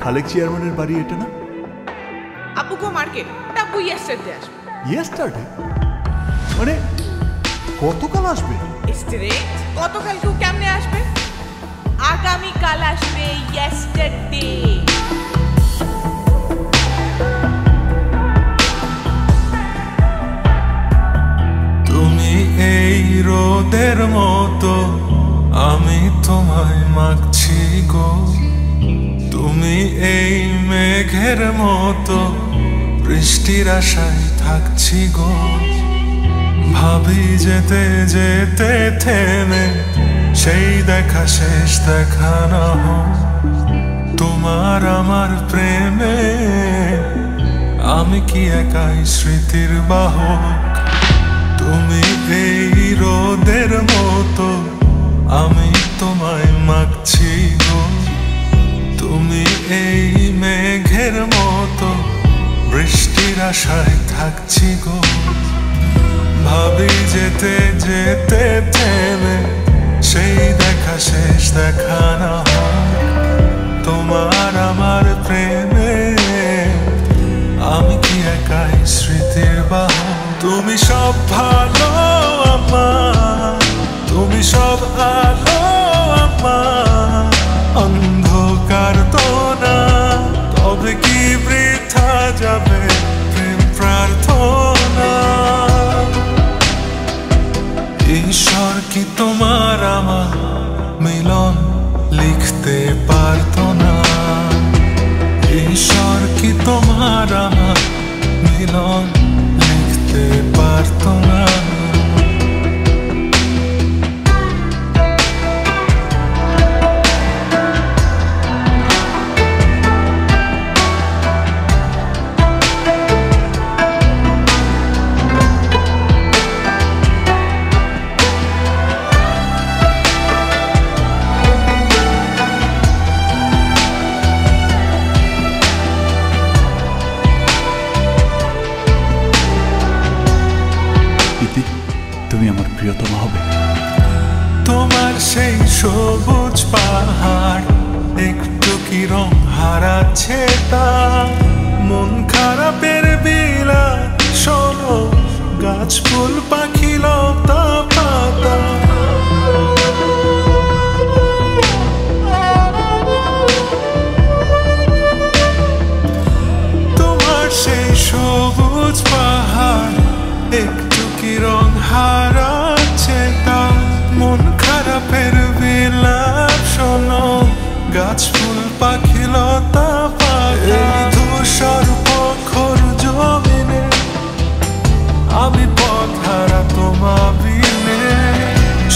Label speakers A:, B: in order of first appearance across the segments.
A: খালেক চেয়ারম্যানের বাড়ি এটা না?
B: আপু গো মার্কেট, আপু ইয়েস্টারডে আসবে।
A: ইয়েস্টারডে মানে গতকাল আসবে?
B: স্ট্রেট গতকাল কেউ কেমনে আসবে? আগামীকাল আসবে ইয়েস্টারডে।
C: তুমি এই রোদের মতো, আমি তোমায় মাগছি গো। তুমি এই মেঘের মতো, বৃষ্টির আশায় থাকছি গো। ভাবি যেতে যেতে থেমে, সেই দেখা শেষ দেখা না হোক। তোমার আমার প্রেমে আমি কি একাই স্মৃতির বাহক? তুমি এই রোদের মতো, আমি তোমায় মাগছি গো। তুমি এই মেঘের মতো, বৃষ্টির আশায় থাকছি গো। ভাবি যেতে যেতে থেমে, সেই দেখা শেষ দেখা না হোক। তোমার আমার প্রেমে আমি কি একাই স্মৃতির বাহক? তুমি সব ভালো আমার, তুমি সব আলো আমার, অন্ধকার তো না। তবে কি বৃথা যাবে প্রেম প্রার্থনা? ঈশ্বর কি তোমার আমার মিলন লিখতে পারতো না? ঈশ্বর কি তোমার আমার মিলন লিখতে পারতো না?
A: তুমি আমার প্রিয়তমা হবে।
C: তোমার সেই সবুজ পাহাড় একটু কি রং হারাচ্ছে তা? মন খারাপের বিলা শোনো, গাছ ফুল পাখি লতা পাতা। তোমার সেই সবুজ পাহাড় একটু কি রং হারাচ্ছে তা? মন খারাপের বিলাপ শোনো, গাছ ফুল পাখি লতা পাতা। ধূসর প্রখর জমিনে আমি পথ হারা তোমা বিনে।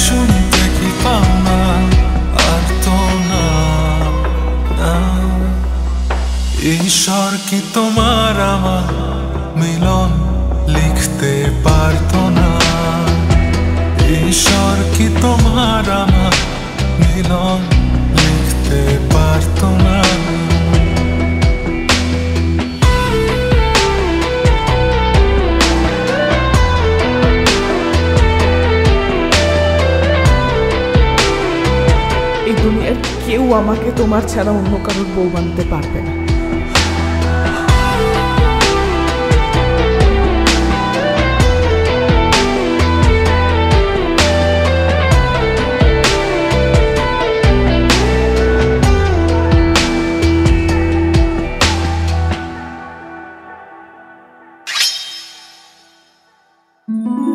C: শুনতে কি পাও না আর তো না? ঈশ্বর কি তোমার আমার মিলন লিখতে পারতো না? ঈশ্বর কি তোমার আমার মিলন লিখতে পারতো না?
B: এই দুনিয়ার কেউ আমাকে তোমার ছাড়া অন্য কারোর বউ বানাতে পারবে না।
D: Mm-hmm.